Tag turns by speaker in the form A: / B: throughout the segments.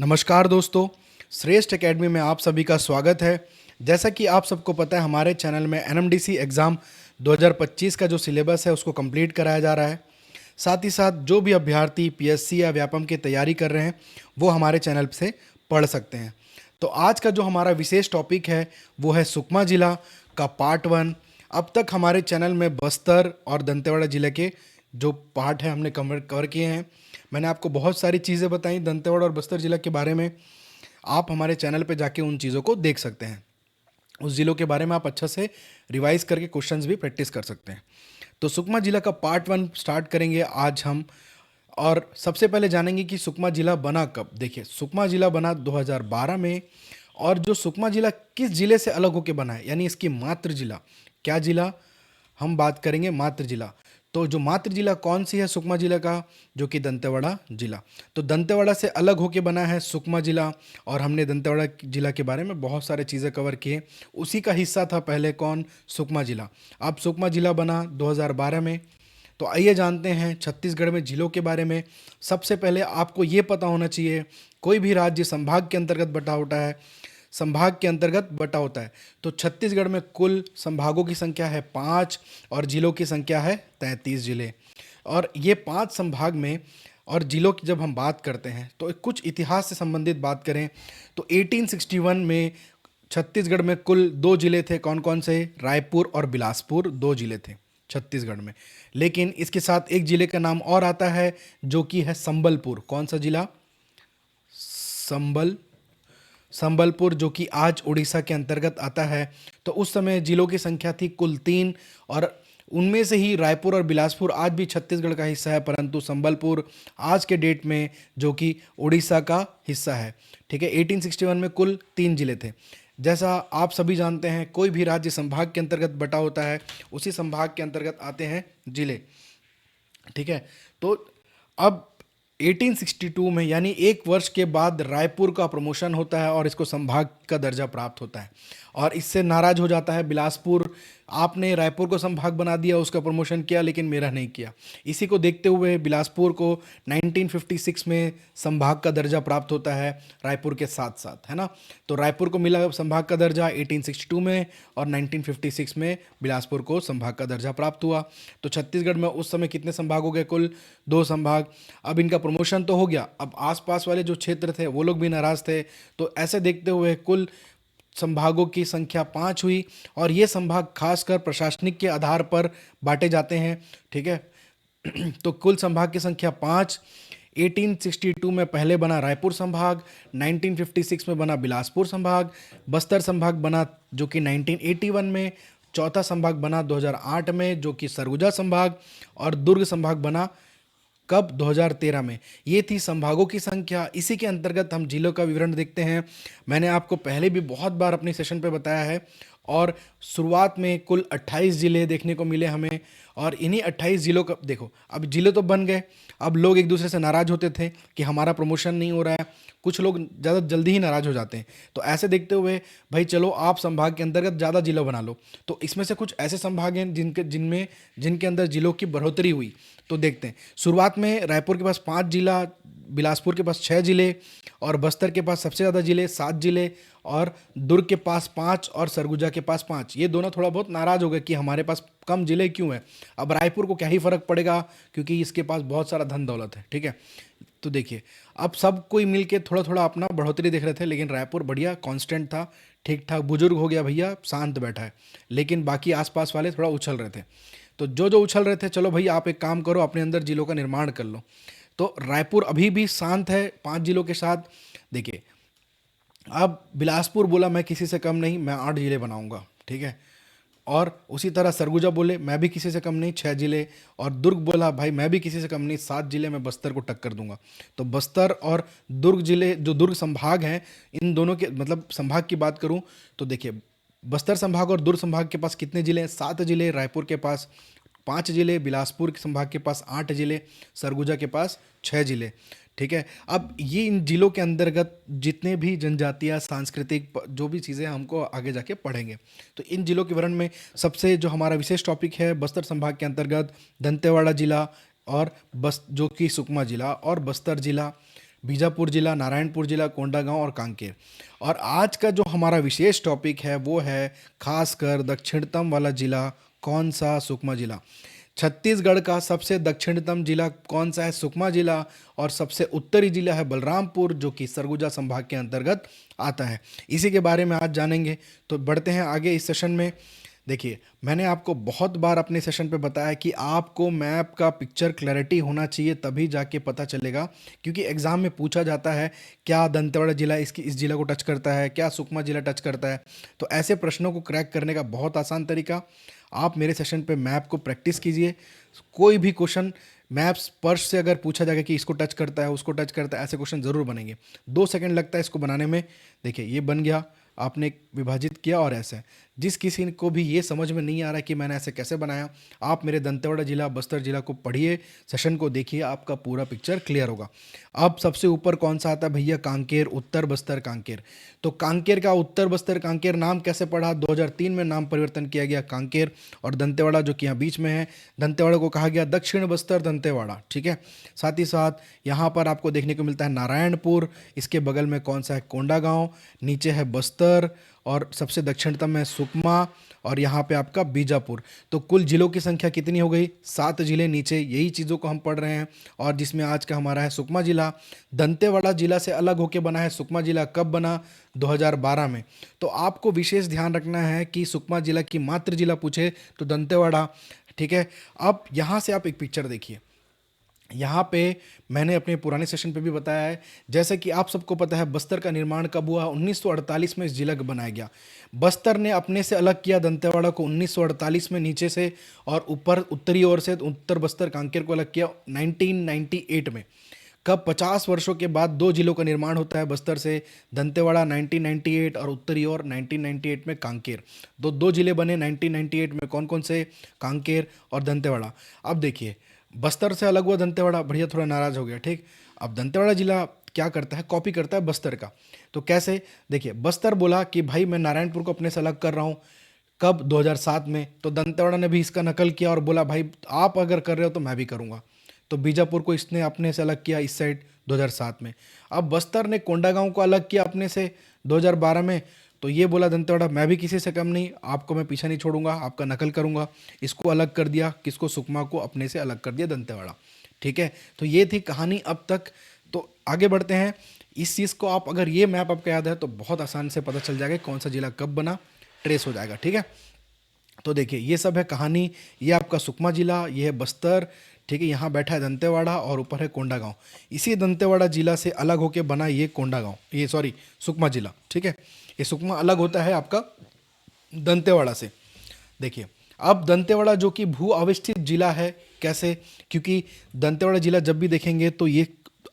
A: नमस्कार दोस्तों, श्रेष्ठ एकेडमी में आप सभी का स्वागत है। जैसा कि आप सबको पता है, हमारे चैनल में एनएमडीसी एग्ज़ाम 2025 का जो सिलेबस है उसको कंप्लीट कराया जा रहा है। साथ ही साथ जो भी अभ्यर्थी पीएससी या व्यापम की तैयारी कर रहे हैं वो हमारे चैनल से पढ़ सकते हैं। तो आज का जो हमारा विशेष टॉपिक है वो है सुकमा जिला का पार्ट 1। अब तक हमारे चैनल में बस्तर और दंतेवाड़ा जिले के जो पार्ट है हमने कवर किए हैं। मैंने आपको बहुत सारी चीज़ें बताई दंतेवाड़ा और बस्तर जिला के बारे में। आप हमारे चैनल पे जाके उन चीज़ों को देख सकते हैं। उस ज़िलों के बारे में आप अच्छा से रिवाइज करके क्वेश्चंस भी प्रैक्टिस कर सकते हैं। तो सुकमा जिला का पार्ट 1 स्टार्ट करेंगे आज हम। और सबसे पहले जानेंगे कि सुकमा जिला बना कब। देखिए, सुकमा जिला बना 2012 में। और जो सुकमा जिला किस जिले से अलग होकर बना है, यानी इसकी मातृ जिला, क्या जिला हम बात करेंगे, मातृ जिला। तो जो मातृ जिला कौन सी है सुकमा जिला का, जो कि दंतेवाड़ा जिला। तो दंतेवाड़ा से अलग होके बना है सुकमा जिला। और हमने दंतेवाड़ा जिला के बारे में बहुत सारे चीज़ें कवर किए। उसी का हिस्सा था पहले कौन, सुकमा जिला। अब सुकमा जिला बना 2012 में। तो आइए जानते हैं छत्तीसगढ़ में जिलों के बारे में। सबसे पहले आपको ये पता होना चाहिए, कोई भी राज्य संभाग के अंतर्गत बटा होता है, संभाग के अंतर्गत बटा होता है। तो छत्तीसगढ़ में कुल संभागों की संख्या है 5 और जिलों की संख्या है 33 जिले। और ये 5 संभाग में और जिलों की जब हम बात करते हैं तो कुछ इतिहास से संबंधित बात करें तो 1861 में छत्तीसगढ़ में कुल 2 जिले थे। कौन कौन से? रायपुर और बिलासपुर, 2 जिले थे छत्तीसगढ़ में। लेकिन इसके साथ एक जिले का नाम और आता है जो कि है संबलपुर। कौन सा जिला? संबलपुर, जो कि आज उड़ीसा के अंतर्गत आता है। तो उस समय जिलों की संख्या थी कुल 3। और उनमें से ही रायपुर और बिलासपुर आज भी छत्तीसगढ़ का हिस्सा है, परंतु संबलपुर आज के डेट में जो कि उड़ीसा का हिस्सा है। ठीक है, 1861 में कुल 3 जिले थे। जैसा आप सभी जानते हैं, कोई भी राज्य संभाग के अंतर्गत बटा होता है, उसी संभाग के अंतर्गत आते हैं जिले। ठीक है, तो अब 1862 में, यानी 1 वर्ष के बाद, रायपुर का प्रमोशन होता है और इसको संभाग का दर्जा प्राप्त होता है। और इससे नाराज हो जाता है बिलासपुर, आपने रायपुर को संभाग बना दिया, उसका प्रमोशन किया लेकिन मेरा नहीं किया। इसी को देखते हुए बिलासपुर को 1956 में संभाग का दर्जा प्राप्त होता है रायपुर के साथ साथ, है ना। तो रायपुर को मिला संभाग का दर्जा 1862 में और 1956 में बिलासपुर को संभाग का दर्जा प्राप्त हुआ। तो छत्तीसगढ़ में उस समय कितने संभाग हो गए? कुल 2 संभाग। अब इनका प्रमोशन तो हो गया, अब आसपास वाले जो क्षेत्र थे वो लोग भी नाराज थे। तो ऐसे देखते हुए कुल संभागों की संख्या 5 हुई। और ये संभाग खासकर प्रशासनिक के आधार पर बांटे जाते हैं। ठीक है, तो कुल संभाग की संख्या 5। 1862 में पहले बना रायपुर संभाग, 1956 में बना बिलासपुर संभाग, बस्तर संभाग बना जो कि 1981 में, चौथा संभाग बना 2008 में जो कि सरगुजा संभाग, और दुर्ग संभाग बना कब? 2013 में। ये थी संभागों की संख्या। इसी के अंतर्गत हम जिलों का विवरण देखते हैं। मैंने आपको पहले भी बहुत बार अपनी सेशन पे बताया है। और शुरुआत में कुल 28 जिले देखने को मिले हमें। और इन्हीं 28 जिलों का देखो, अब जिले तो बन गए, अब लोग एक दूसरे से नाराज होते थे कि हमारा प्रमोशन नहीं हो रहा है। कुछ लोग ज़्यादा जल्दी ही नाराज हो जाते हैं। तो ऐसे देखते हुए भाई चलो आप संभाग के अंतर्गत ज़्यादा जिला बना लो। तो इसमें से कुछ ऐसे संभाग हैं जिनके अंदर जिलों की बढ़ोतरी हुई। तो देखते हैं, शुरुआत में रायपुर के पास 5 जिला, बिलासपुर के पास 6 जिले, और बस्तर के पास सबसे ज़्यादा जिले 7 जिले, और दुर्ग के पास 5 और सरगुजा के पास 5। ये दोनों थोड़ा बहुत नाराज हो गए कि हमारे पास कम जिले क्यों है। अब रायपुर को क्या ही फर्क पड़ेगा, क्योंकि इसके पास बहुत सारा धन दौलत है। ठीक है, तो देखिए, अब सब कोई मिलके थोड़ा थोड़ा अपना बढ़ोतरी देख रहे थे, लेकिन रायपुर बढ़िया कांस्टेंट था, ठीक ठाक, बुजुर्ग हो गया भैया, शांत बैठा है। लेकिन बाकी आसपास वाले थोड़ा उछल रहे थे। तो जो जो उछल रहे थे, चलो भाई आप एक काम करो, अपने अंदर जिलों का निर्माण कर लो। तो रायपुर अभी भी शांत है 5 जिलों के साथ। देखिए, अब बिलासपुर बोला मैं किसी से कम नहीं, मैं 8 जिले बनाऊंगा। ठीक है, और उसी तरह सरगुजा बोले मैं भी किसी से कम नहीं, 6 जिले। और दुर्ग बोला भाई मैं भी किसी से कम नहीं, 7 जिले, मैं बस्तर को टक्कर दूंगा। तो बस्तर और दुर्ग जिले, जो दुर्ग संभाग हैं, इन दोनों के मतलब संभाग की बात करूं तो देखिए, बस्तर संभाग और दुर्ग संभाग के पास कितने जिले हैं? 7 जिले। रायपुर के पास 5 जिले, बिलासपुर के संभाग के पास 8 जिले, सरगुजा के पास 6 जिले। ठीक है, अब ये इन जिलों के अंतर्गत जितने भी जनजातियाँ, सांस्कृतिक जो भी चीज़ें हमको आगे जाके पढ़ेंगे। तो इन जिलों के विवरण में सबसे जो हमारा विशेष टॉपिक है, बस्तर संभाग के अंतर्गत दंतेवाड़ा जिला और जो कि सुकमा जिला और बस्तर जिला। बीजापुर जिला, नारायणपुर जिला, कोंडागांव और कांकेर। और आज का जो हमारा विशेष टॉपिक है वो है खासकर दक्षिणतम वाला जिला कौन सा, सुकमा जिला। छत्तीसगढ़ का सबसे दक्षिणतम जिला कौन सा है, सुकमा जिला। और सबसे उत्तरी जिला है बलरामपुर, जो कि सरगुजा संभाग के अंतर्गत आता है। इसी के बारे में आज जानेंगे। तो बढ़ते हैं आगे इस सेशन में। देखिए, मैंने आपको बहुत बार अपने सेशन पे बताया कि आपको मैप का पिक्चर क्लैरिटी होना चाहिए, तभी जाके पता चलेगा। क्योंकि एग्जाम में पूछा जाता है क्या दंतेवाड़ा जिला इस जिला को टच करता है, क्या सुकमा जिला टच करता है। तो ऐसे प्रश्नों को क्रैक करने का बहुत आसान तरीका, आप मेरे सेशन पे मैप को प्रैक्टिस कीजिए। कोई भी क्वेश्चन मैप स्पर्श से अगर पूछा जाएगा कि इसको टच करता है, उसको टच करता है, ऐसे क्वेश्चन ज़रूर बनेंगे। 2 सेकंड लगता है इसको बनाने में। देखिए, ये बन गया, आपने विभाजित किया। और ऐसे जिस किसी को भी ये समझ में नहीं आ रहा कि मैंने ऐसे कैसे बनाया, आप मेरे दंतेवाड़ा जिला, बस्तर जिला को पढ़िए, सेशन को देखिए, आपका पूरा पिक्चर क्लियर होगा। अब सबसे ऊपर कौन सा आता है भैया, कांकेर, उत्तर बस्तर कांकेर। तो कांकेर का उत्तर बस्तर कांकेर नाम कैसे पड़ा, 2003 में नाम परिवर्तन किया गया कांकेर। और दंतेवाड़ा जो कि यहाँ बीच में है, दंतेवाड़ा को कहा गया दक्षिण बस्तर दंतेवाड़ा, ठीक है। साथ ही साथ यहाँ पर आपको देखने को मिलता है नारायणपुर, इसके बगल में कौन सा है, कोंडागांव, नीचे है बस्तर, और सबसे दक्षिणतम है सुकमा, और यहाँ पे आपका बीजापुर। तो कुल जिलों की संख्या कितनी हो गई, 7 जिले नीचे, यही चीज़ों को हम पढ़ रहे हैं। और जिसमें आज का हमारा है सुकमा जिला। दंतेवाड़ा जिला से अलग होकर बना है सुकमा जिला, कब बना, 2012 में। तो आपको विशेष ध्यान रखना है कि सुकमा जिला की मातृ जिला पूछे तो दंतेवाड़ा, ठीक है। अब यहाँ से आप एक पिक्चर देखिए, यहाँ पे मैंने अपने पुराने सेशन पे भी बताया है। जैसे कि आप सबको पता है बस्तर का निर्माण कब हुआ, 1948 में इस जिला को बनाया गया। बस्तर ने अपने से अलग किया दंतेवाड़ा को 1948 में नीचे से, और ऊपर उत्तरी ओर से उत्तर बस्तर कांकेर को अलग किया 1998 में। कब, 50 वर्षों के बाद 2 जिलों का निर्माण होता है बस्तर से, दंतेवाड़ा 1998 और उत्तरी ओर 1998 में कांकेर। 2 जिले बने 1998 में, कौन कौन से, कांकेर और दंतेवाड़ा। अब देखिए, बस्तर से अलग हुआ दंतेवाड़ा, बढ़िया, थोड़ा नाराज हो गया, ठीक। अब दंतेवाड़ा जिला क्या करता है, कॉपी करता है बस्तर का। तो कैसे, देखिए, बस्तर बोला कि भाई मैं नारायणपुर को अपने से अलग कर रहा हूँ, कब, 2007 में। तो दंतेवाड़ा ने भी इसका नकल किया और बोला भाई आप अगर कर रहे हो तो मैं भी करूँगा। तो बीजापुर को इसने अपने से अलग किया इस साइड 2007 में। अब बस्तर ने कोंडागांव को अलग किया अपने से 2012 में। तो ये बोला दंतेवाड़ा मैं भी किसी से कम नहीं, आपको मैं पीछे नहीं छोड़ूंगा, आपका नकल करूंगा। इसको अलग कर दिया, किसको, सुकमा को अपने से अलग कर दिया दंतेवाड़ा, ठीक है। तो ये थी कहानी अब तक। तो आगे बढ़ते हैं। इस चीज़ को आप, अगर ये मैप आपको याद है तो बहुत आसान से पता चल जाएगा कौन सा जिला कब बना, ट्रेस हो जाएगा, ठीक है। तो देखिए, ये सब है कहानी। ये आपका सुकमा जिला, ये है बस्तर, ठीक है। यहाँ बैठा है दंतेवाड़ा और ऊपर है कोंडागांव। इसी दंतेवाड़ा जिला से अलग होके बना ये कोंडागांव, ये सॉरी सुकमा जिला, ठीक है। ये सुकमा अलग होता है आपका दंतेवाड़ा से। देखिए, अब दंतेवाड़ा जो कि भू अवस्थित जिला है, कैसे, क्योंकि दंतेवाड़ा जिला जब भी देखेंगे तो ये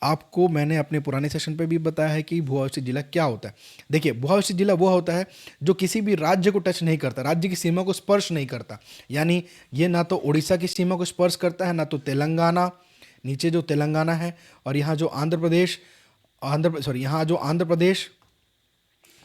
A: आपको मैंने अपने पुराने सेशन पे भी बताया है कि भू अवस्थित जिला क्या होता है। देखिए, भू अवस्थित जिला वो होता है जो किसी भी राज्य को टच नहीं करता, राज्य की सीमा को स्पर्श नहीं करता। यानी ये ना तो उड़ीसा की सीमा को स्पर्श करता है, ना तो तेलंगाना, नीचे जो तेलंगाना है, और यहाँ जो आंध्र प्रदेश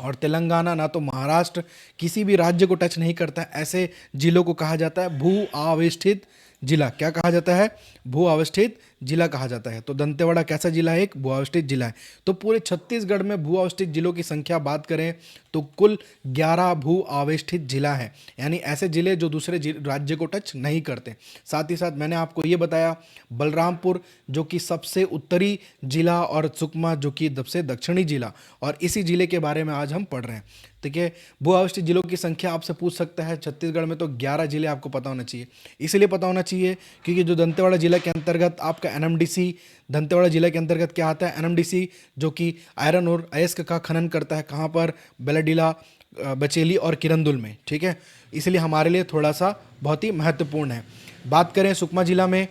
A: और तेलंगाना, ना तो महाराष्ट्र, किसी भी राज्य को टच नहीं करता है। ऐसे जिलों को कहा जाता है भू अवस्थित जिला। क्या कहा जाता है, भू अवस्थित जिला कहा जाता है। तो दंतेवाड़ा कैसा जिला है, एक भू अवस्थित जिला है। तो पूरे छत्तीसगढ़ में भू अवस्थित जिलों की संख्या बात करें तो कुल 11 भू अवस्थित जिला है, यानी ऐसे जिले जो दूसरे राज्य को टच नहीं करते। साथ ही साथ मैंने आपको ये बताया बलरामपुर जो कि सबसे उत्तरी जिला, और सुकमा जो कि सबसे दक्षिणी जिला, और इसी जिले के बारे में आज हम पढ़ रहे हैं, ठीक है। भू अवस्थित जिलों की संख्या आपसे पूछ सकता है छत्तीसगढ़ में, तो 11 जिले आपको पता होना चाहिए। इसलिए पता होना चाहिए क्योंकि जो दंतेवाड़ा जिला के अंतर्गत आपका एनएमडीसी, दंतेवाड़ा जिला के अंतर्गत क्या आता है, एनएमडीसी, जो कि आयरन और अयस्क का खनन करता है। कहाँ पर, बेलाडीला, बचेली और किरंदुल में, ठीक है। इसलिए हमारे लिए थोड़ा सा बहुत ही महत्वपूर्ण है। बात करें सुकमा जिला में,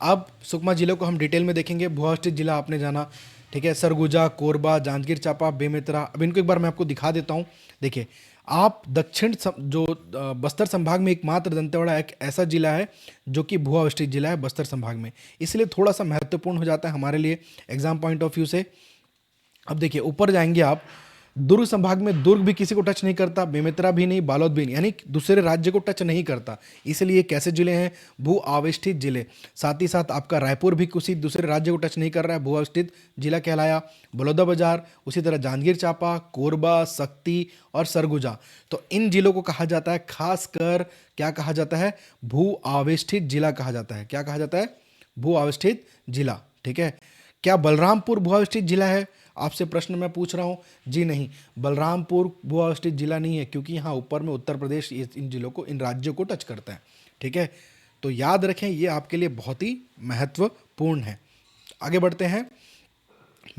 A: अब सुकमा जिले को हम डिटेल में देखेंगे। भू अवस्थित जिला आपने जाना, ठीक है, सरगुजा, कोरबा, जांजगीर चांपा, बेमेतरा। अब इनको एक बार मैं आपको दिखा देता हूँ। देखिए, आप बस्तर संभाग में एकमात्र दंतेवाड़ा एक ऐसा जिला है जो कि भू अवस्थित जिला है बस्तर संभाग में, इसलिए थोड़ा सा महत्वपूर्ण हो जाता है हमारे लिए एग्जाम पॉइंट ऑफ व्यू से। अब देखिए, ऊपर जाएंगे आप, दुर्ग संभाग में दुर्ग भी किसी को टच नहीं करता, बेमेतरा भी नहीं, बालोद भी नहीं, यानी दूसरे राज्य को टच नहीं करता। इसलिए कैसे जिले हैं? भू आवेष्टित जिले। साथ ही साथ आपका रायपुर भी किसी दूसरे राज्य को टच नहीं कर रहा है, भू आवेष्टित जिला कहलाया। बलौदाबाजार, उसी तरह जांजगीर चांपा, कोरबा, शक्ति और सरगुजा। तो इन जिलों को कहा जाता है खासकर, क्या कहा जाता है? भू आवेष्टित जिला कहा जाता है। क्या कहा जाता है? भू आवेष्टित जिला। ठीक है। क्या बलरामपुर भू आवेष्टित जिला है? आपसे प्रश्न मैं पूछ रहा हूँ। जी नहीं, बलरामपुर भू आवेष्टित जिला नहीं है, क्योंकि यहाँ ऊपर में उत्तर प्रदेश इन जिलों को, इन राज्यों को टच करता है। ठीक है, तो याद रखें, ये आपके लिए बहुत ही महत्वपूर्ण है। आगे बढ़ते हैं।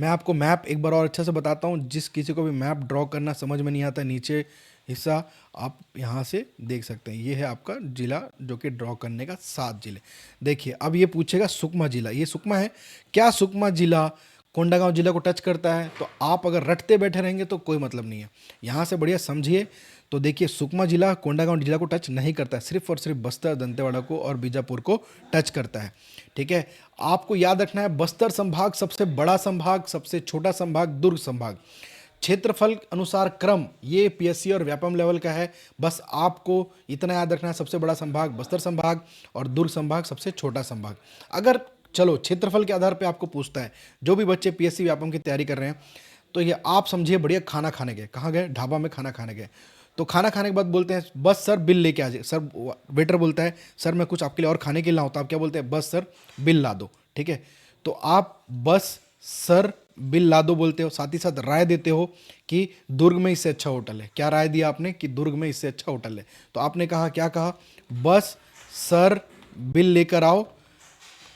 A: मैं आपको मैप एक बार और अच्छे से बताता हूँ। जिस किसी को भी मैप ड्रॉ करना समझ में नहीं आता, नीचे हिस्सा आप यहाँ से देख सकते हैं। ये है आपका जिला जो कि ड्रॉ करने का 7 जिले। देखिए, अब ये पूछेगा सुकमा जिला, ये सुकमा है क्या? सुकमा जिला कोंडागांव जिला को टच करता है? तो आप अगर रटते बैठे रहेंगे तो कोई मतलब नहीं है। यहाँ से बढ़िया समझिए। तो देखिए, सुकमा जिला कोंडागांव जिला को टच नहीं करता है, सिर्फ और सिर्फ बस्तर, दंतेवाड़ा को और बीजापुर को टच करता है। ठीक है, आपको याद रखना है, बस्तर संभाग सबसे बड़ा संभाग, सबसे छोटा संभाग दुर्ग संभाग। क्षेत्रफल अनुसार क्रम ये पीएससी और व्यापम लेवल का है। बस आपको इतना याद रखना है, सबसे बड़ा संभाग बस्तर संभाग और दुर्ग संभाग सबसे छोटा संभाग। अगर चलो क्षेत्रफल के आधार पे आपको पूछता है, जो भी बच्चे पीएससी व्यापम की तैयारी कर रहे हैं, तो ये आप समझिए, बढ़िया खाना खाने गए, कहाँ गए? ढाबा में खाना खाने गए। तो खाना खाने के बाद बोलते हैं, बस सर बिल लेके आ जाए। सर, वेटर बोलता है, सर मैं कुछ आपके लिए और खाने के लिए लाऊं? तो आप क्या बोलते हैं? बस सर बिल ला दो। ठीक है, तो आप बस सर बिल ला दो बोलते हो, साथ ही साथ राय देते हो कि दुर्ग में इससे अच्छा होटल है। क्या राय दिया आपने? कि दुर्ग में इससे अच्छा होटल है। तो आपने कहा, क्या कहा? बस सर बिल लेकर आओ।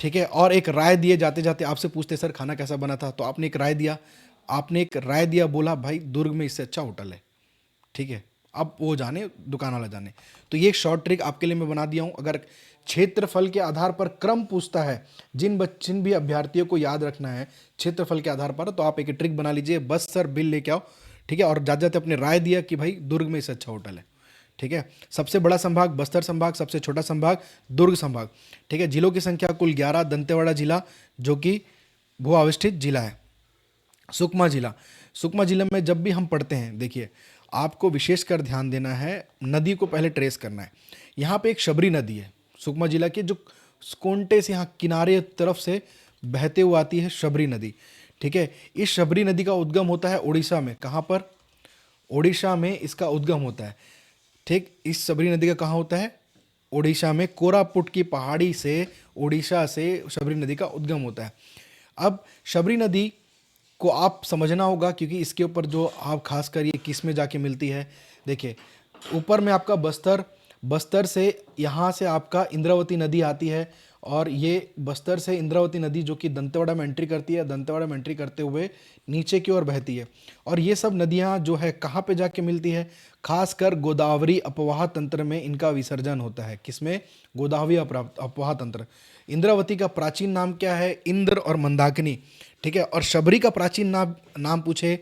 A: ठीक है, और एक राय दिए, जाते जाते आपसे पूछते सर खाना कैसा बना था? तो आपने एक राय दिया, बोला भाई दुर्ग में इससे अच्छा होटल है। ठीक है, अब वो जाने, दुकान वाला जाने। तो ये एक शॉर्ट ट्रिक आपके लिए मैं बना दिया हूं। अगर क्षेत्रफल के आधार पर क्रम पूछता है, जिन भी अभ्यर्थियों को याद रखना है क्षेत्रफल के आधार पर, तो आप एक ट्रिक बना लीजिए, बस सर बिल लेके आओ। ठीक है, और जाते जाते अपने राय दिया कि भाई दुर्ग में इससे अच्छा होटल है। ठीक है, सबसे बड़ा संभाग बस्तर संभाग, सबसे छोटा संभाग दुर्ग संभाग। ठीक है, जिलों की संख्या कुल 11। दंतेवाड़ा जिला जो कि भू अवस्थित जिला है। सुकमा जिला, सुकमा जिले में जब भी हम पढ़ते हैं, देखिए आपको विशेषकर ध्यान देना है, नदी को पहले ट्रेस करना है। यहाँ पे एक शबरी नदी है सुकमा जिला की, जो कोंटे से यहाँ किनारे तरफ से बहते हुए आती है, शबरी नदी। ठीक है, इस शबरी नदी का उद्गम होता है उड़ीसा में। कहाँ पर? उड़ीसा में इसका उद्गम होता है। ठीक, इस शबरी नदी का कहाँ होता है? उड़ीसा में, कोरापुट की पहाड़ी से, उड़ीसा से शबरी नदी का उद्गम होता है। अब शबरी नदी को आप समझना होगा, क्योंकि इसके ऊपर जो आप खासकर ये किस में जाके मिलती है। देखिए, ऊपर में आपका बस्तर से यहाँ से आपका इंद्रावती नदी आती है, और ये बस्तर से इंद्रावती नदी जो कि दंतेवाड़ा में एंट्री करती है, दंतेवाड़ा में एंट्री करते हुए नीचे की ओर बहती है। और ये सब नदियाँ जो है कहाँ पे जाके मिलती है? खासकर गोदावरी अपवाह तंत्र में इनका विसर्जन होता है। किसमें? गोदावरी अपवाह तंत्र। इंद्रावती का प्राचीन नाम क्या है? इंद्र और मंदाकिनी। ठीक है, और शबरी का प्राचीन नाम पूछे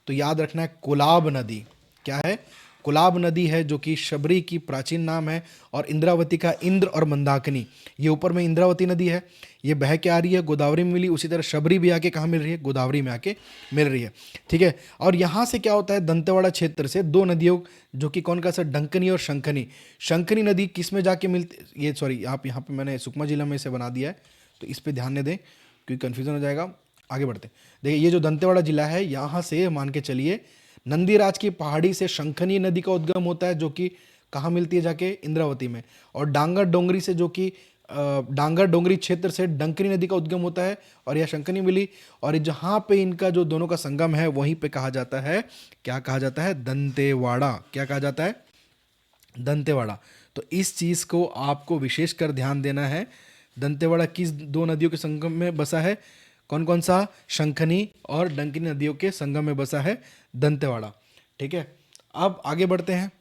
A: तो याद रखना है कोलाब नदी। क्या है? कोलाब नदी है, जो कि शबरी की प्राचीन नाम है, और इंद्रावती का इंद्र और मंदाकिनी। ये ऊपर में इंद्रावती नदी है, ये बह के आ रही है, गोदावरी में मिली। उसी तरह शबरी भी आके कहाँ मिल रही है? गोदावरी में आके मिल रही है। ठीक है, और यहाँ से क्या होता है, दंतेवाड़ा क्षेत्र से दो नदियों, जो कि कौन का सर? डंकनी और शंखनी। शंखनी नदी किस में जाके मिलती? ये सॉरी, आप यहाँ पे मैंने सुकमा जिला में इसे बना दिया है, तो इस पर ध्यान न दें क्योंकि कन्फ्यूजन हो जाएगा। आगे बढ़ते हैं। देखिए, ये जो दंतेवाड़ा जिला है, यहाँ से मान के चलिए नंदीराज की पहाड़ी से शंखनी नदी का उद्गम होता है, जो कि कहाँ मिलती है? जाके इंद्रावती में। और डांगर डोंगरी से, जो कि डांगर डोंगरी क्षेत्र से डंकनी नदी का उद्गम होता है, और यह शंखनी मिली। और जहाँ पे इनका जो दोनों का संगम है, वहीं पे कहा जाता है, क्या कहा जाता है? दंतेवाड़ा। क्या कहा जाता है? दंतेवाड़ा। तो इस चीज़ को आपको विशेषकर ध्यान देना है। दंतेवाड़ा किस दो नदियों के संगम में बसा है? कौन कौन सा? शंखनी और डंकिनी नदियों के संगम में बसा है दंतेवाड़ा। ठीक है, अब आगे बढ़ते हैं।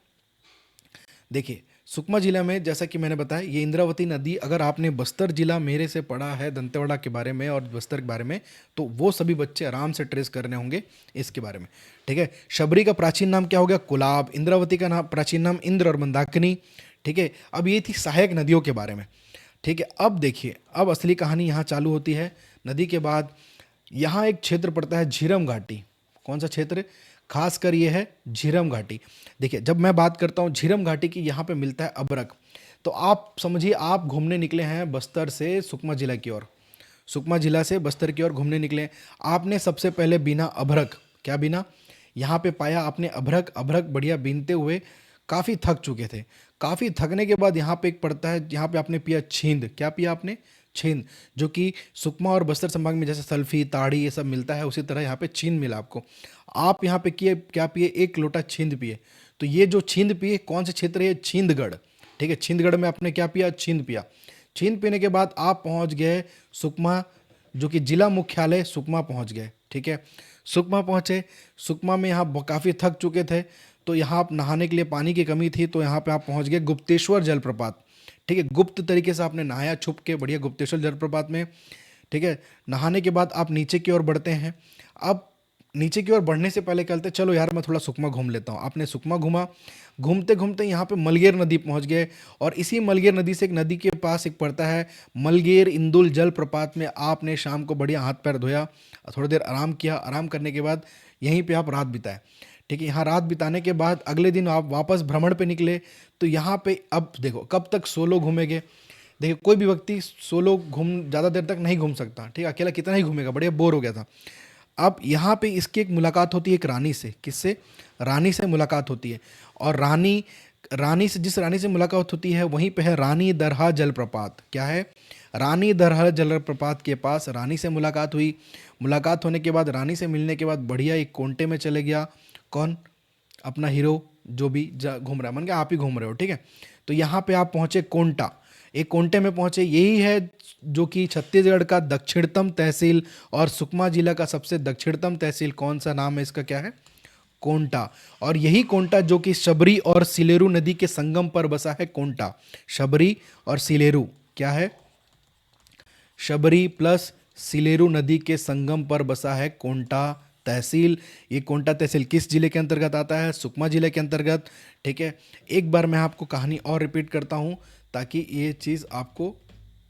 A: देखिए, सुकमा जिला में जैसा कि मैंने बताया, ये इंद्रावती नदी, अगर आपने बस्तर जिला मेरे से पढ़ा है दंतेवाड़ा के बारे में और बस्तर के बारे में, तो वो सभी बच्चे आराम से ट्रेस करने होंगे इसके बारे में। ठीक है, शबरी का प्राचीन नाम क्या हो गया? कोलाब। इंद्रावती का नाम, प्राचीन नाम इंद्र और मंदाकिनी। ठीक है, अब ये थी सहायक नदियों के बारे में। ठीक है, अब देखिए, अब असली कहानी यहाँ चालू होती है। नदी के बाद यहाँ एक क्षेत्र पड़ता है झीरम घाटी। कौन सा क्षेत्र? खासकर ये है झीरम घाटी। देखिए, जब मैं बात करता हूँ झीरम घाटी की, यहाँ पे मिलता है अभ्रक। तो आप समझिए आप घूमने निकले हैं बस्तर से सुकमा जिला की ओर, सुकमा जिला से बस्तर की ओर घूमने निकले। आपने सबसे पहले बीना अभ्रक। क्या बीना? यहाँ पे पाया आपने अभ्रक। अभ्रक बढ़िया बीनते हुए काफ़ी थक चुके थे। काफ़ी थकने के बाद यहाँ पे एक पड़ता है, यहाँ पे आपने पिया छींद। क्या पिया आपने? छींद, जो कि सुकमा और बस्तर संभाग में जैसे सल्फी, ताड़ी ये सब मिलता है, उसी तरह यहाँ पे छींद मिला आपको। आप यहाँ पे किए क्या पिए? एक लोटा छींद पिए। तो ये जो छींद पिए, कौन से क्षेत्र है? छींदगढ़। ठीक है, छींदगढ़ में आपने क्या पिया? छींद पिया। छींद पीने के बाद आप पहुंच गए सुकमा, जो कि जिला मुख्यालय सुकमा पहुंच गए। ठीक है, सुकमा पहुंचे। सुकमा में यहाँ काफ़ी थक चुके थे, तो यहाँ आप नहाने के लिए पानी की कमी थी, तो यहाँ पे आप पहुंच गए गुप्तेश्वर जलप्रपात। ठीक है, गुप्त तरीके से आपने नहाया, छुप के बढ़िया गुप्तेश्वर जलप्रपात में। ठीक है, नहाने के बाद आप नीचे की ओर बढ़ते हैं। अब नीचे की ओर बढ़ने से पहले कहते चलो यार मैं थोड़ा सुकमा घूम लेता हूँ। आपने सुकमा घूमा। घूमते घूमते यहाँ पे मलगेर नदी पहुँच गए, और इसी मलगेर नदी से एक नदी के पास एक पड़ता है मलगेर इंदुल जल प्रपात में आपने शाम को बढ़िया हाथ पैर धोया, थोड़ी देर आराम किया। आराम करने के बाद यहीं पे आप रात बिताए। ठीक है, यहाँ रात बिताने के बाद अगले दिन आप वापस भ्रमण पे निकले। तो यहाँ पे अब देखो कब तक सोलो घूमेंगे। देखिए, कोई भी व्यक्ति सोलो ज़्यादा देर तक नहीं घूम सकता। ठीक है, अकेला कितना ही घूमेगा, बढ़िया बोर हो गया था। अब यहाँ पे इसकी एक मुलाकात होती है एक रानी से। किससे? रानी से मुलाकात होती है। और रानी रानी से, जिस रानी से मुलाकात होती है वहीं पे है रानी दरहा जलप्रपात। क्या है? रानी दरहा जलप्रपात के पास रानी से मुलाकात हुई। मुलाकात होने के बाद, रानी से मिलने के बाद बढ़िया एक कोंटे में चले गया। कौन? अपना हीरो, जो भी घूम रहा है, मन के आप ही घूम रहे हो। ठीक है, तो यहाँ पे आप पहुँचे कोंटा। एक कोंटे में पहुँचे, यही है जो कि छत्तीसगढ़ का दक्षिणतम तहसील और सुकमा जिला का सबसे दक्षिणतम तहसील। कौन सा नाम है इसका? क्या है? कोंटा। और यही कोंटा जो कि शबरी और सिलेरू नदी के संगम पर बसा है। कोंटा, शबरी और सिलेरू, क्या है? शबरी प्लस सिलेरू नदी के संगम पर बसा है कोंटा तहसील। ये कोंटा तहसील किस जिले के अंतर्गत आता है? सुकमा जिले के अंतर्गत। ठीक है, एक बार मैं आपको कहानी और रिपीट करता हूँ ताकि ये चीज़ आपको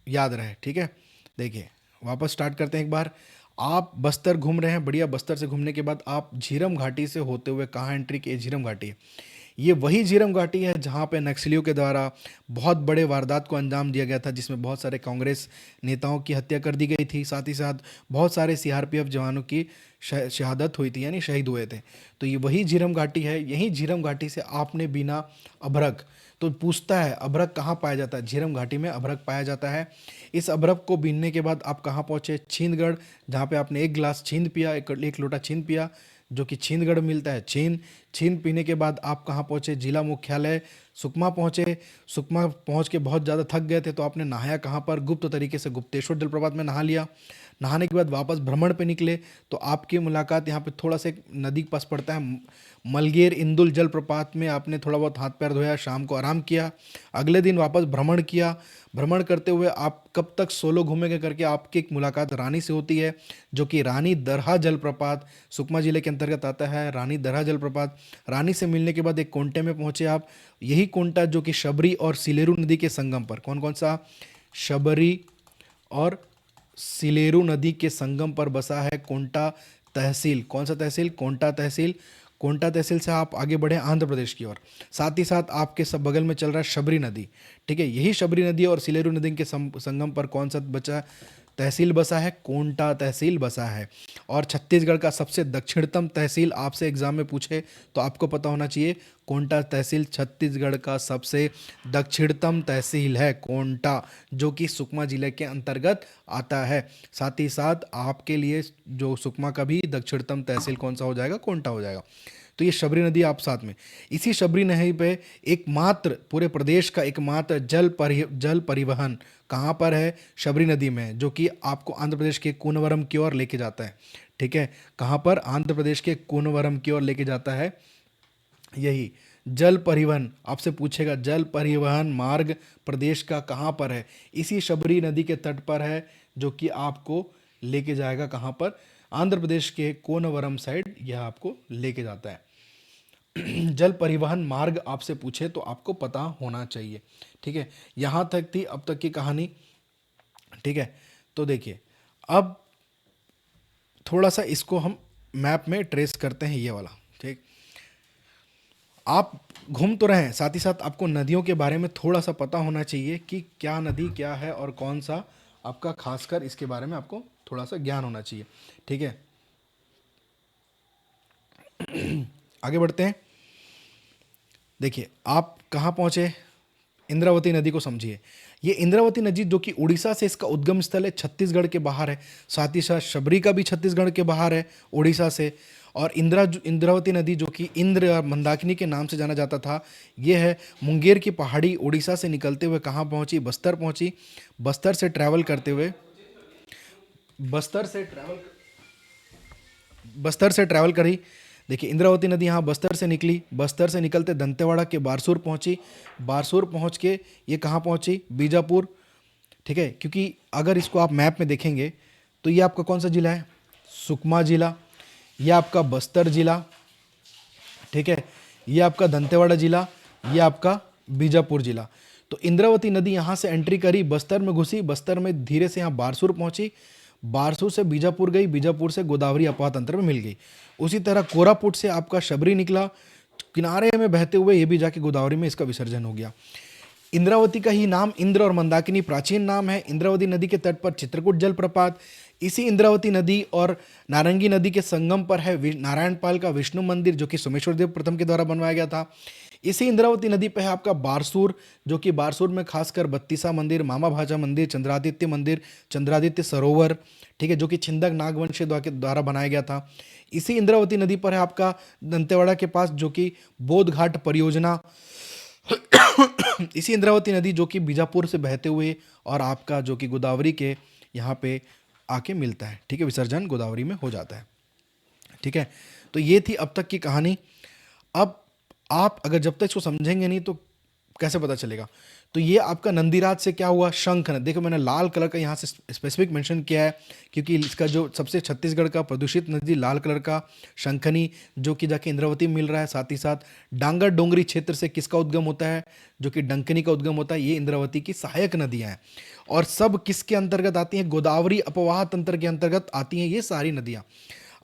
A: याद रहे। ठीक है, देखिए वापस स्टार्ट करते हैं एक बार। आप बस्तर घूम रहे हैं, बढ़िया। बस्तर से घूमने के बाद आप झीरम घाटी से होते हुए कहाँ एंट्री की? झीरम घाटी है। ये वही झीरम घाटी है जहाँ पे नक्सलियों के द्वारा बहुत बड़े वारदात को अंजाम दिया गया था, जिसमें बहुत सारे कांग्रेस नेताओं की हत्या कर दी गई थी, साथ ही साथ बहुत सारे सीआरपीएफ जवानों की शहादत हुई थी, यानी शहीद हुए थे। तो ये वही झीरम घाटी है। यही झीरम घाटी से आपने बिना अभ्रक, तो पूछता है अभ्रक कहाँ पाया जाता है? झीरम घाटी में अभ्रक पाया जाता है। इस अभ्रक को बीनने के बाद आप कहाँ पहुँचे? छींदगढ़, जहाँ पे आपने एक गिलास छींद पिया, एक लोटा छींद पिया, जो कि छींदगढ़ मिलता है। छींद छींद पीने के बाद आप कहाँ पहुँचे? जिला मुख्यालय सुकमा पहुँचे। सुकमा पहुँच के बहुत ज़्यादा थक गए थे, तो आपने नहाया कहाँ पर? गुप्त तरीके से गुप्तेश्वर जलप्रपात में नहा लिया। नहाने के बाद वापस भ्रमण पे निकले, तो आपकी मुलाकात यहाँ पे थोड़ा सा एक नदी के पास पड़ता है मलगेर इंदुल जलप्रपात में। आपने थोड़ा बहुत हाथ पैर धोया, शाम को आराम किया। अगले दिन वापस भ्रमण किया। भ्रमण करते हुए आप कब तक सोलो घूमेंगे करके आपकी एक मुलाकात रानी से होती है, जो कि रानी दरहा जलप्रपात सुकमा जिले के अंतर्गत आता है। रानी दरहा जलप्रपात। रानी से मिलने के बाद एक कोंटे में पहुंचे आप। यही कोंटा जो कि शबरी और सिलेरू नदी के संगम पर, कौन कौन सा? शबरी और सिलेरू नदी के संगम पर बसा है कोंटा तहसील। कौन सा तहसील? कोंटा तहसील। कोंटा तहसील से आप आगे बढ़े आंध्र प्रदेश की ओर। साथ ही साथ आपके सब बगल में चल रहा है शबरी नदी। ठीक है, यही शबरी नदी और सिलेरू नदी के संगम पर कौन सा बचा तहसील बसा है? कोंटा तहसील बसा है। और छत्तीसगढ़ का सबसे दक्षिणतम तहसील आपसे एग्जाम में पूछे तो आपको पता होना चाहिए, कोंटा तहसील छत्तीसगढ़ का सबसे दक्षिणतम तहसील है। कोंटा, जो कि सुकमा जिले के अंतर्गत आता है। साथ ही साथ आपके लिए जो सुकमा का भी दक्षिणतम तहसील कौन सा हो जाएगा? कोंटा हो जाएगा। तो ये शबरी नदी आप साथ में, इसी शबरी नदी पे एकमात्र पूरे प्रदेश का एकमात्र जल परिवहन कहाँ पर है? शबरी नदी में, जो कि आपको आंध्र प्रदेश के कूनवरम की ओर लेके जाता है। ठीक है, कहाँ पर? आंध्र प्रदेश के कूनवरम की ओर लेके जाता है। यही जल परिवहन आपसे पूछेगा, जल परिवहन मार्ग प्रदेश का कहाँ पर है? इसी शबरी नदी के तट पर है, जो कि आपको लेके जाएगा कहाँ पर? आंध्र प्रदेश के कोनवरम साइड यह आपको लेके जाता है। जल परिवहन मार्ग आपसे पूछे तो आपको पता होना चाहिए। ठीक है, यहाँ तक थी अब तक की कहानी। ठीक है, तो देखिए अब थोड़ा सा इसको हम मैप में ट्रेस करते हैं, ये वाला। ठीक। आप घूम तो रहे हैं, साथ ही साथ आपको नदियों के बारे में थोड़ा सा पता होना चाहिए कि क्या नदी क्या है और कौन सा आपका, खासकर इसके बारे में आपको थोड़ा सा ज्ञान होना चाहिए। ठीक है, आगे बढ़ते हैं। देखिए आप कहाँ पहुँचे, इंद्रावती नदी को समझिए। ये इंद्रावती नदी जो कि उड़ीसा से इसका उद्गम स्थल है, छत्तीसगढ़ के बाहर है। साथ ही साथ शबरी का भी छत्तीसगढ़ के बाहर है, उड़ीसा से। और इंद्रावती नदी जो कि इंद्र और मंदाकिनी के नाम से जाना जाता था, ये है मुंगेर की पहाड़ी, उड़ीसा से निकलते हुए कहाँ पहुँची, बस्तर पहुँची। बस्तर से ट्रैवल करते हुए, बस्तर से ट्रैवल बस्तर से ट्रैवल करी। देखिए इंद्रावती नदी यहाँ बस्तर से निकली, बस्तर से निकलते दंतेवाड़ा के बारसूर पहुँची। बारसूर पहुँच के ये कहाँ पहुँची, बीजापुर। ठीक है, क्योंकि अगर इसको आप मैप में देखेंगे तो ये आपका कौन सा जिला है, सुकमा जिला। ये आपका बस्तर जिला, ठीक है, ये आपका दंतेवाड़ा जिला, ये आपका बीजापुर जिला। तो इंद्रावती नदी यहाँ से एंट्री करी, बस्तर में घुसी, बस्तर में धीरे से यहाँ बारसूर पहुँची, बारसूर से बीजापुर गई, बीजापुर से गोदावरी अपात अंतर में मिल गई। उसी तरह कोरापुट से आपका शबरी निकला, किनारे में बहते हुए ये भी जाके गोदावरी में इसका विसर्जन हो गया। इंद्रावती का ही नाम इंद्र और मंदाकिनी प्राचीन नाम है। इंद्रावती नदी के तट पर चित्रकूट जलप्रपात, इसी इंद्रावती नदी और नारंगी नदी के संगम पर है नारायणपाल का विष्णु मंदिर, जो कि सोमेश्वर देव प्रथम के द्वारा बनवाया गया था। इसी इंद्रावती नदी पर है आपका बारसूर, जो कि बारसूर में खासकर बत्तीसा मंदिर, मामा भाजा मंदिर, चंद्रादित्य मंदिर, चंद्रादित्य सरोवर, ठीक है, जो कि छिंदक नागवंश के द्वारा बनाया गया था। इसी इंद्रावती नदी पर है आपका दंतेवाड़ा के पास जो कि बोध घाट परियोजना। इसी इंद्रावती नदी जो कि बीजापुर से बहते हुए और आपका जो कि गोदावरी के यहाँ पे आके मिलता है, ठीक है, विसर्जन गोदावरी में हो जाता है। ठीक है, तो ये थी अब तक की कहानी। अब आप अगर जब तक इसको समझेंगे नहीं तो कैसे पता चलेगा। तो ये आपका नंदीराज से क्या हुआ, शंख नदी। देखो मैंने लाल कलर का यहाँ से स्पेसिफिक मेंशन किया है क्योंकि इसका जो सबसे छत्तीसगढ़ का प्रदूषित नदी लाल कलर का शंखनी, जो कि जाके इंद्रावती में मिल रहा है। साथ ही साथ डांगर डोंगरी क्षेत्र से किसका उद्गम होता है, जो कि डंकनी का उद्गम होता है। ये इंद्रावती की सहायक नदियाँ हैं और सब किसके अंतर्गत आती हैं, गोदावरी अपवाह तंत्र के अंतर्गत आती हैं ये सारी नदियाँ।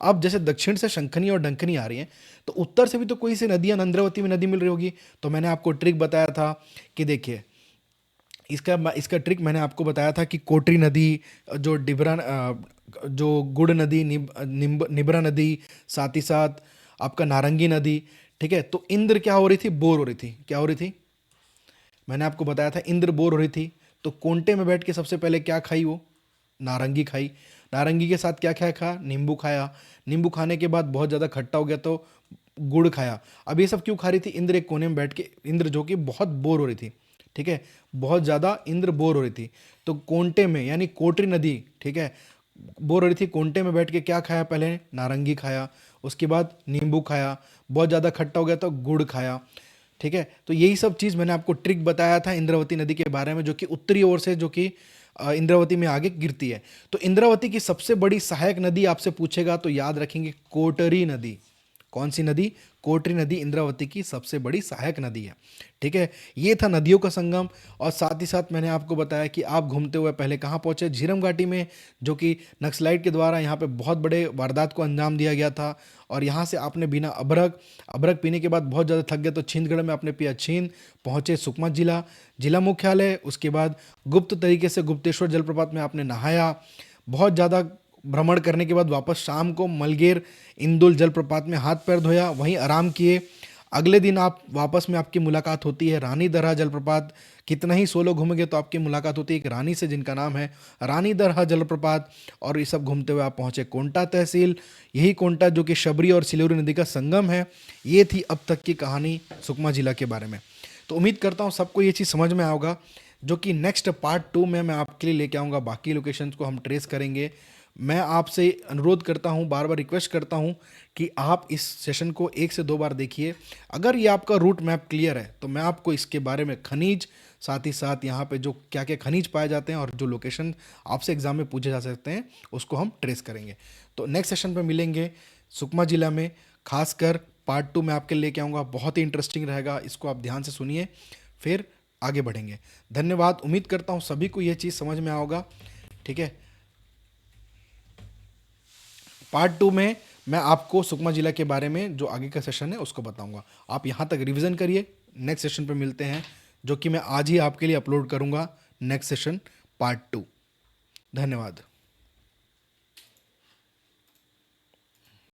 A: अब जैसे दक्षिण से शंखनी और डंकनी आ रही हैं, तो उत्तर से भी तो कोई सी नदियाँ इंद्रावती में नदी मिल रही होगी। तो मैंने आपको ट्रिक बताया था कि देखिए इसका ट्रिक मैंने आपको बताया था कि कोटरी नदी, जो जो गुड़ नदी, निब्रा नदी, साथ ही साथ आपका नारंगी नदी। ठीक है, तो इंद्र क्या हो रही थी, बोर हो रही थी। क्या हो रही थी, मैंने आपको बताया था इंद्र बोर हो रही थी। तो कोंटे में बैठ के सबसे पहले क्या खाई वो, नारंगी खाई। नारंगी के साथ क्या क्या खाया, नींबू खाया। नींबू खाने के बाद बहुत ज़्यादा खट्टा हो गया तो गुड़ खाया। अब ये सब क्यों खा रही थी, इंद्र एक कोने में बैठ के, इंद्र जो कि बहुत बोर हो रही थी। ठीक है, बहुत ज़्यादा इंद्र बोर हो रही थी। तो कोंटे में यानी कोटरी नदी, ठीक है, बोर हो रही थी, कोंटे में बैठ के क्या खाया, पहले नारंगी खाया, उसके बाद नींबू खाया, बहुत ज़्यादा खट्टा हो गया तो गुड़ खाया। ठीक है, तो यही सब चीज़ मैंने आपको ट्रिक बताया था इंद्रावती नदी के बारे में, जो कि उत्तरी ओर से जो कि इंद्रावती में आगे गिरती है। तो इंद्रावती की सबसे बड़ी सहायक नदी आपसे पूछेगा तो याद रखेंगे कोटरी नदी। कौन सी नदी, कोटरी नदी इंद्रावती की सबसे बड़ी सहायक नदी है। ठीक है, ये था नदियों का संगम। और साथ ही साथ मैंने आपको बताया कि आप घूमते हुए पहले कहाँ पहुँचे, झीरम घाटी में, जो कि नक्सलाइट के द्वारा यहाँ पे बहुत बड़े वारदात को अंजाम दिया गया था। और यहाँ से आपने बिना अबरक पीने के बाद बहुत ज़्यादा थक गए तो छिंदगढ़ में आपने पिया छींद, पहुँचे सुकमा जिला मुख्यालय। उसके बाद गुप्त तरीके से गुप्तेश्वर जलप्रपात में आपने नहाया। बहुत ज़्यादा भ्रमण करने के बाद वापस शाम को मलगेर इंदुल जलप्रपात में हाथ पैर धोया, वहीं आराम किए। अगले दिन आप वापस में आपकी मुलाकात होती है रानी दरहा जलप्रपात। कितना ही सोलो घूमेंगे तो आपकी मुलाकात होती है एक रानी से जिनका नाम है रानी दरहा जलप्रपात। और ये सब घूमते हुए आप पहुँचे कोंटा तहसील। यही कोंटा जो कि शबरी और सिल्लोरी नदी का संगम है। ये थी अब तक की कहानी सुकमा जिला के बारे में। तो उम्मीद करता हूँ सबको ये चीज़ समझ में आएगा, जो कि नेक्स्ट पार्ट 2 में मैं आपके लिए लेके आऊँगा। बाकी लोकेशंस को हम ट्रेस करेंगे। मैं आपसे अनुरोध करता हूं, बार बार रिक्वेस्ट करता हूं कि आप इस सेशन को 1 से 2 बार देखिए। अगर ये आपका रूट मैप क्लियर है तो मैं आपको इसके बारे में खनिज, साथ ही साथ यहाँ पे जो क्या क्या खनिज पाए जाते हैं और जो लोकेशन आपसे एग्जाम में पूछे जा सकते हैं उसको हम ट्रेस करेंगे। तो नेक्स्ट सेशन पे मिलेंगे सुकमा जिला में, खासकर पार्ट 2 में आपके लेके आऊँगा। बहुत ही इंटरेस्टिंग रहेगा, इसको आप ध्यान से सुनिए, फिर आगे बढ़ेंगे। धन्यवाद। उम्मीद करता हूँ सभी को ये चीज़ समझ में आओगा। ठीक है, पार्ट 2 में मैं आपको सुकमा जिला के बारे में जो आगे का सेशन है उसको बताऊंगा। आप यहाँ तक रिवीजन करिए, नेक्स्ट सेशन पे मिलते हैं, जो कि मैं आज ही आपके लिए अपलोड करूंगा, नेक्स्ट सेशन पार्ट 2। धन्यवाद।